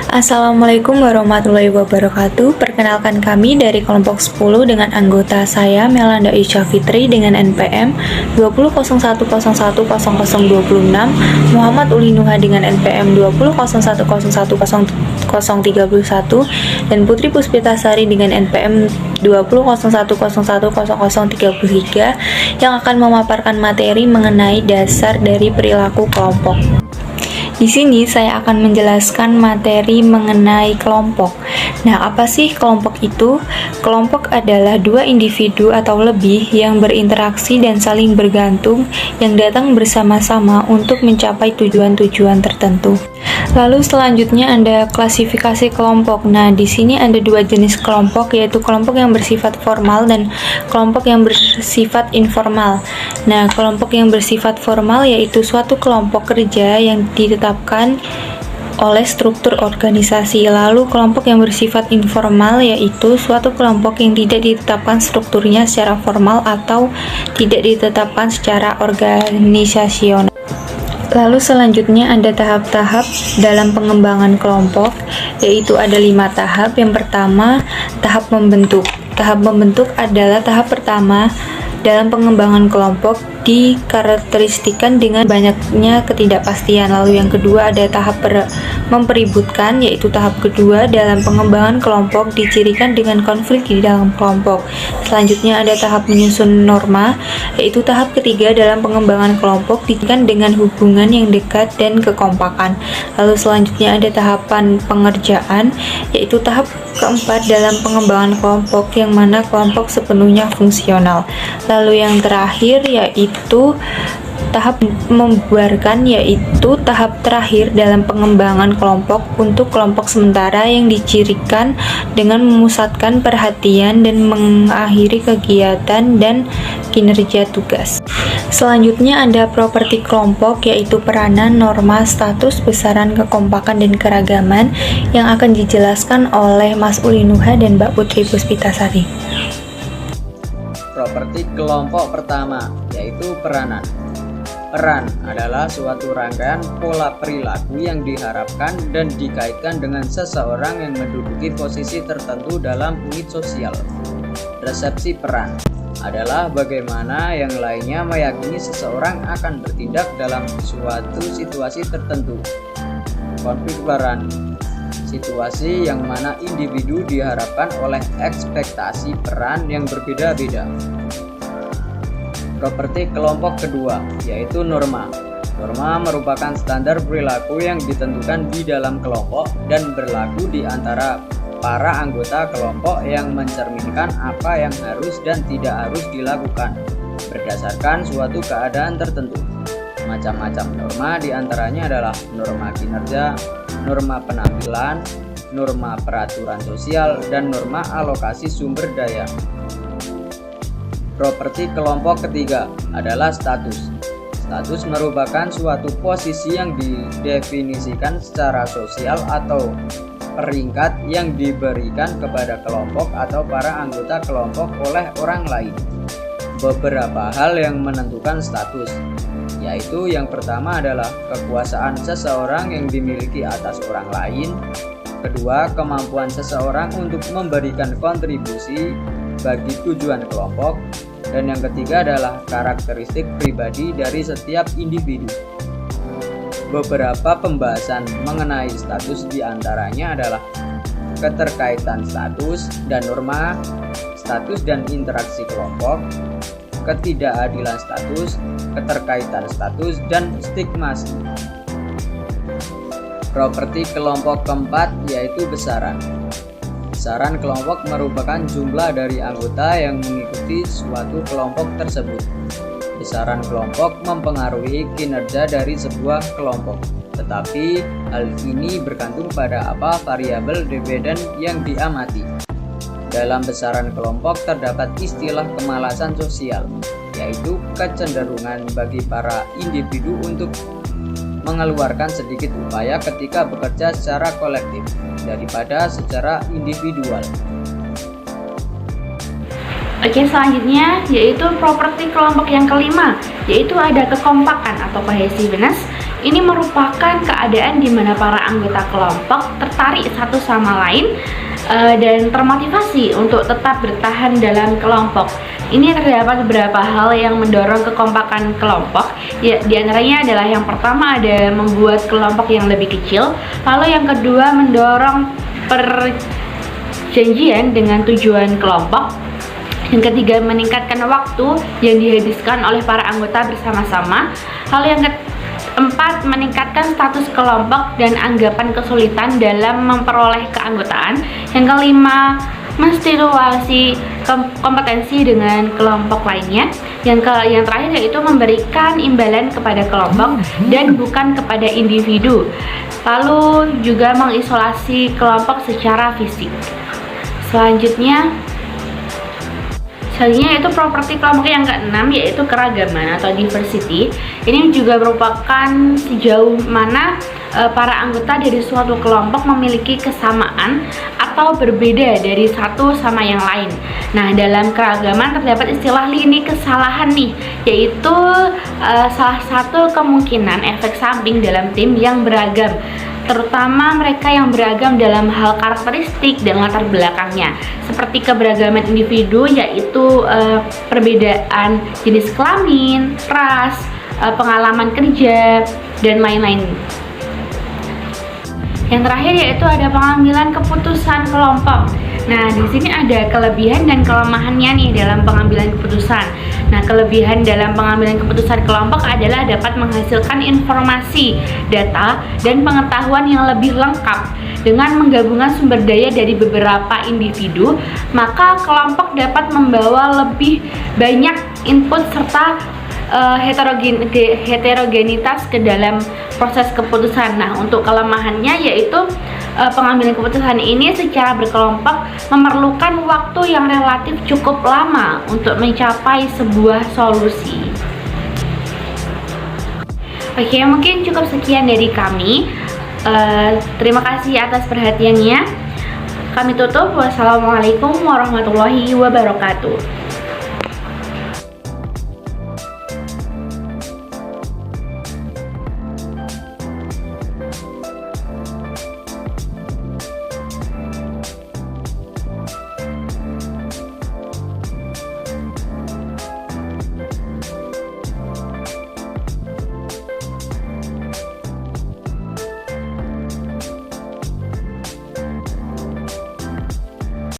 Assalamualaikum warahmatullahi wabarakatuh. Perkenalkan kami dari kelompok 10 dengan anggota saya Melanda Isya Fitri dengan NPM 20.01.01.0026, Muhammad Uli Nuha dengan NPM 20.01.01.0031, dan Putri Puspitasari dengan NPM 20.01.01.0033 yang akan memaparkan materi mengenai dasar dari perilaku kelompok. Di sini saya akan menjelaskan materi mengenai kelompok. Nah, apa sih kelompok itu? Kelompok adalah dua individu atau lebih yang berinteraksi dan saling bergantung yang datang bersama-sama untuk mencapai tujuan-tujuan tertentu. Lalu selanjutnya ada klasifikasi kelompok. Nah, di sini ada dua jenis kelompok, yaitu kelompok yang bersifat formal dan kelompok yang bersifat informal. Nah, kelompok yang bersifat formal yaitu suatu kelompok kerja yang ditetapkan oleh struktur organisasi. Lalu kelompok yang bersifat informal yaitu suatu kelompok yang tidak ditetapkan strukturnya secara formal atau tidak ditetapkan secara organisasional. Lalu selanjutnya ada tahap-tahap dalam pengembangan kelompok, yaitu ada 5 tahap. Yang pertama, tahap membentuk. Tahap membentuk adalah tahap pertama dalam pengembangan kelompok, dikarakteristikan dengan banyaknya ketidakpastian. Lalu yang kedua ada tahap mempeributkan, yaitu tahap kedua dalam pengembangan kelompok dicirikan dengan konflik di dalam kelompok. Selanjutnya ada tahap menyusun norma, yaitu tahap ketiga dalam pengembangan kelompok dicirikan dengan hubungan yang dekat dan kekompakan. Lalu selanjutnya ada tahapan pengerjaan, yaitu tahap keempat dalam pengembangan kelompok yang mana kelompok sepenuhnya fungsional. Lalu yang terakhir yaitu tahap membubarkan, yaitu tahap terakhir dalam pengembangan kelompok untuk kelompok sementara yang dicirikan dengan memusatkan perhatian dan mengakhiri kegiatan dan kinerja tugas. Selanjutnya ada properti kelompok, yaitu peranan, norma, status, besaran, kekompakan, dan keragaman yang akan dijelaskan oleh Mas Uli Nuha dan Mbak Putri Puspitasari. Properti kelompok pertama yaitu peranan. Peran adalah suatu rangkaian pola perilaku yang diharapkan dan dikaitkan dengan seseorang yang menduduki posisi tertentu dalam unit sosial. Resepsi peran adalah bagaimana yang lainnya meyakini seseorang akan bertindak dalam suatu situasi tertentu. Konflik peran, situasi yang mana individu diharapkan oleh ekspektasi peran yang berbeda-beda. Properti kelompok kedua yaitu norma. Norma merupakan standar perilaku yang ditentukan di dalam kelompok dan berlaku di antara para anggota kelompok yang mencerminkan apa yang harus dan tidak harus dilakukan berdasarkan suatu keadaan tertentu. Macam-macam norma diantaranya adalah norma kinerja, norma penampilan, norma peraturan sosial, dan norma alokasi sumber daya. Properti kelompok ketiga adalah status. Status merupakan suatu posisi yang didefinisikan secara sosial atau peringkat yang diberikan kepada kelompok atau para anggota kelompok oleh orang lain. Beberapa hal yang menentukan status, yaitu yang pertama adalah kekuasaan seseorang yang dimiliki atas orang lain. Kedua, kemampuan seseorang untuk memberikan kontribusi bagi tujuan kelompok. Dan yang ketiga adalah karakteristik pribadi dari setiap individu. Beberapa pembahasan mengenai status diantaranya adalah keterkaitan status dan norma, status dan interaksi kelompok, ketidakadilan status, keterkaitan status, dan stigma. Properti kelompok keempat yaitu besaran. Besaran kelompok merupakan jumlah dari anggota yang mengikuti suatu kelompok tersebut. Besaran kelompok mempengaruhi kinerja dari sebuah kelompok, tetapi hal ini bergantung pada apa variabel dependen yang diamati. Dalam besaran kelompok terdapat istilah kemalasan sosial, yaitu kecenderungan bagi para individu untuk mengeluarkan sedikit upaya ketika bekerja secara kolektif daripada secara individual. Oke, selanjutnya yaitu properti kelompok yang kelima, yaitu ada kekompakan atau cohesiveness, ini merupakan keadaan di mana para anggota kelompok tertarik satu sama lain dan termotivasi untuk tetap bertahan dalam kelompok. Ini terdapat beberapa hal yang mendorong kekompakan kelompok. Ya, di antaranya adalah yang pertama ada membuat kelompok yang lebih kecil, lalu yang kedua mendorong perjanjian dengan tujuan kelompok. Yang ketiga, meningkatkan waktu yang dihabiskan oleh para anggota bersama-sama. Lalu yang keempat, meningkatkan status kelompok dan anggapan kesulitan dalam memperoleh keanggotaan. Yang kelima, menstimulasi kompetensi dengan kelompok lainnya. Yang terakhir yaitu memberikan imbalan kepada kelompok dan bukan kepada individu. Lalu juga mengisolasi kelompok secara fisik. Selanjutnya yaitu properti kelompok yang keenam, yaitu keragaman atau diversity. Ini juga merupakan sejauh mana para anggota dari suatu kelompok memiliki kesamaan atau berbeda dari satu sama yang lain. Nah, dalam keragaman terdapat istilah lini kesalahan nih, yaitu salah satu kemungkinan efek samping dalam tim yang beragam, terutama mereka yang beragam dalam hal karakteristik dan latar belakangnya, seperti keberagaman individu, yaitu perbedaan jenis kelamin, ras, pengalaman kerja, dan lain-lain. Yang terakhir yaitu ada pengambilan keputusan kelompok. Nah, di sini ada kelebihan dan kelemahannya nih dalam pengambilan keputusan. Nah, kelebihan dalam pengambilan keputusan kelompok adalah dapat menghasilkan informasi, data, dan pengetahuan yang lebih lengkap. Dengan menggabungkan sumber daya dari beberapa individu, maka kelompok dapat membawa lebih banyak input serta heterogenitas ke dalam proses keputusan. Nah, untuk kelemahannya yaitu pengambilan keputusan ini secara berkelompok memerlukan waktu yang relatif cukup lama untuk mencapai sebuah solusi. Oke, mungkin cukup sekian dari kami. Terima kasih atas perhatiannya. Kami tutup. Wassalamualaikum warahmatullahi wabarakatuh.